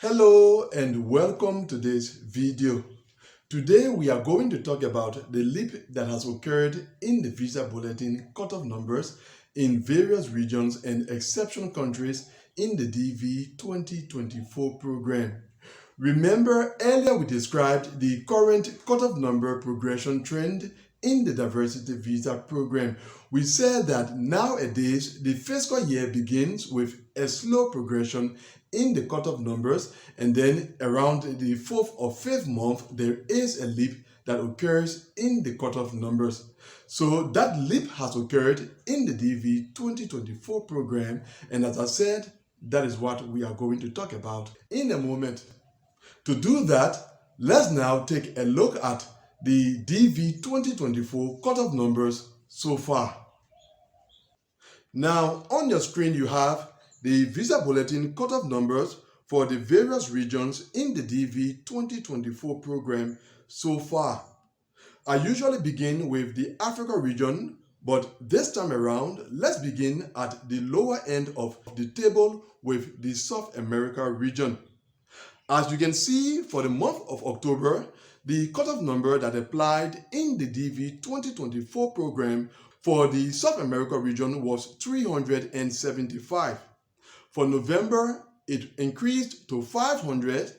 Hello and welcome to this video. Today we are going to talk about the leap that has occurred in the visa bulletin cutoff numbers in various regions and exception countries in the DV 2024 program. Remember, earlier we described the current cutoff number progression trend in the diversity visa program. We said that nowadays the fiscal year begins with a slow progression in the cutoff numbers, and then around the fourth or fifth month there is a leap that occurs in the cutoff numbers. So that leap has occurred in the DV 2024 program, and as I said, that is what we are going to talk about in a moment. To do that, let's now take a look at the DV 2024 cutoff numbers so far. Now, on your screen you have the visa bulletin cutoff numbers for the various regions in the DV 2024 program so far. I usually begin with the Africa region, but this time around, let's begin at the lower end of the table with the South America region. As you can see, for the month of October, the cutoff number that applied in the DV 2024 program for the South America region was 375. For November, it increased to 500.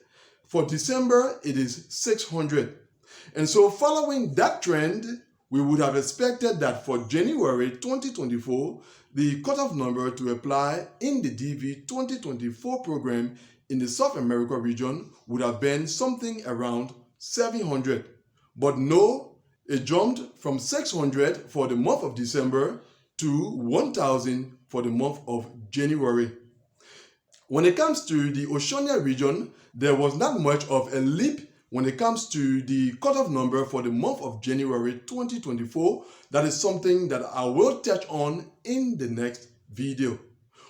For December, it is 600. And so following that trend, we would have expected that for January 2024, the cutoff number to apply in the DV 2024 program in the South America region would have been something around 700. But no, it jumped from 600 for the month of December to 1,000 for the month of January. When it comes to the Oceania region, there was not much of a leap when it comes to the cutoff number for the month of January 2024. That is something that I will touch on in the next video.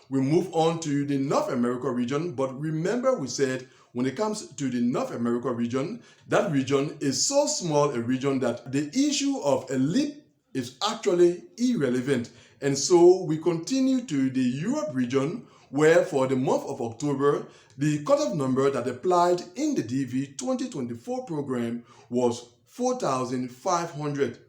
We move on to the North America region, but remember we said when it comes to the North America region, that region is so small a region that the issue of a leap is actually irrelevant. And so we continue to the Europe region, where for the month of October, the cutoff number that applied in the DV 2024 program was 4,500.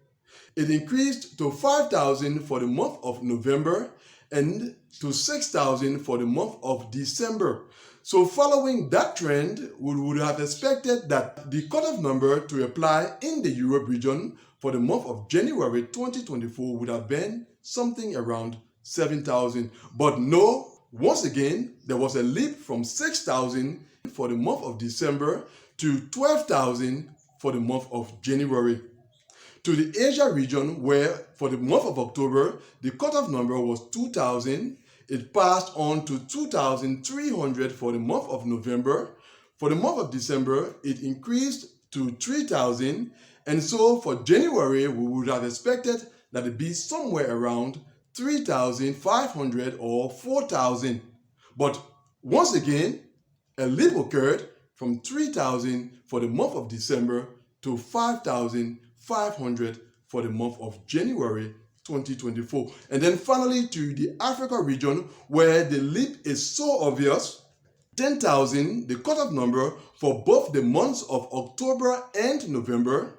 It increased to 5,000 for the month of November and to 6,000 for the month of December. So following that trend, we would have expected that the cutoff number to apply in the Europe region for the month of January 2024 would have been something around 7,000. But no, once again, there was a leap from 6,000 for the month of December to 12,000 for the month of January. To the Asia region, where for the month of October, the cutoff number was 2,000. It passed on to 2,300 for the month of November. For the month of December, it increased to 3,000. And so for January, we would have expected that it be somewhere around 3,500 or 4,000. But once again, a leap occurred from 3,000 for the month of December to 5,500 for the month of January 2024. And then finally to the Africa region, where the leap is so obvious, 10,000, the cutoff number for both the months of October and November.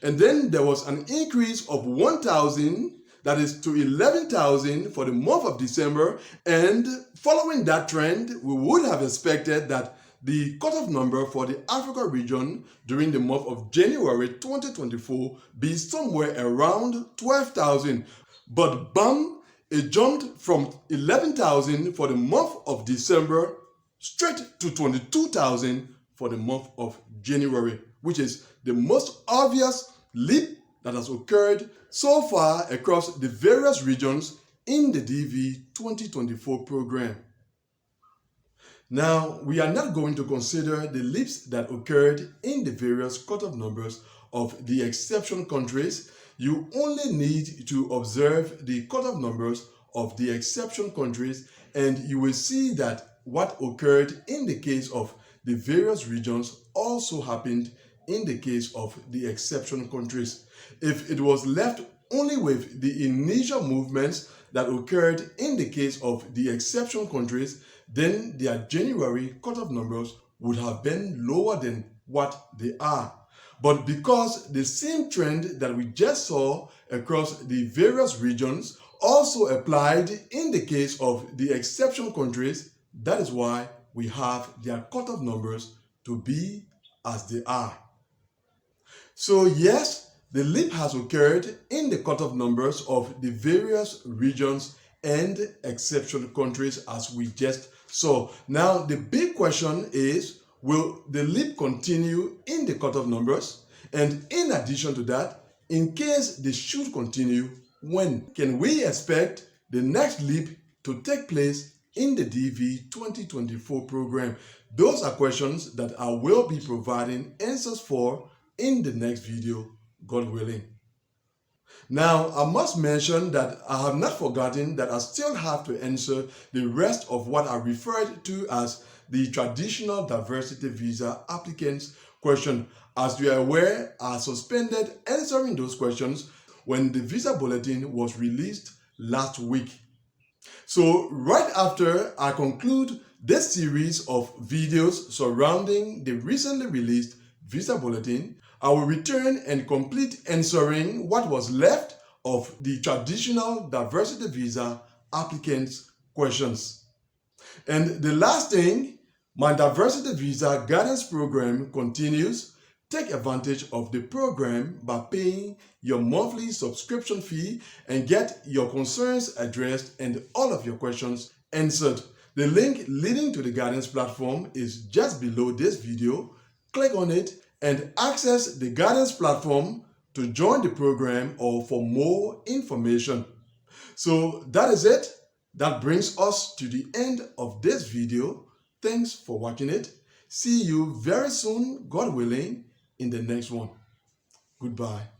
And then there was an increase of 1,000, that is to 11,000 for the month of December. And following that trend, we would have expected that the cutoff number for the Africa region during the month of January 2024 be somewhere around 12,000. But bam, it jumped from 11,000 for the month of December straight to 22,000 for the month of January, which is the most obvious leap that has occurred so far across the various regions in the DV 2024 program. Now, we are not going to consider the leaps that occurred in the various cutoff numbers of the exception countries. You only need to observe the cutoff numbers of the exception countries, and you will see that what occurred in the case of the various regions also happened in the case of the exception countries. If it was left only with the initial movements that occurred in the case of the exception countries, then their January cutoff numbers would have been lower than what they are. But because the same trend that we just saw across the various regions also applied in the case of the exception countries, that is why we have their cutoff numbers to be as they are. So yes, the leap has occurred in the cutoff numbers of the various regions and exception countries as we just saw. Now the big question is, will the leap continue in the cutoff numbers? And in addition to that, in case they should continue, when can we expect the next leap to take place in the DV 2024 program? Those are questions that I will be providing answers for in the next video, God willing. Now, I must mention that I have not forgotten that I still have to answer the rest of what I referred to as the traditional diversity visa applicants question. As you are aware, I suspended answering those questions when the visa bulletin was released last week. So right after I conclude this series of videos surrounding the recently released visa bulletin, I will return and complete answering what was left of the traditional diversity visa applicants questions. And the last thing, my diversity visa guidance program continues. Take advantage of the program by paying your monthly subscription fee and get your concerns addressed and all of your questions answered. The link leading to the guidance platform is just below this video. Click on it and access the guidance platform to join the program or for more information. So that is it. That brings us to the end of this video. Thanks for watching it. See you very soon, God willing, in the next one. Goodbye.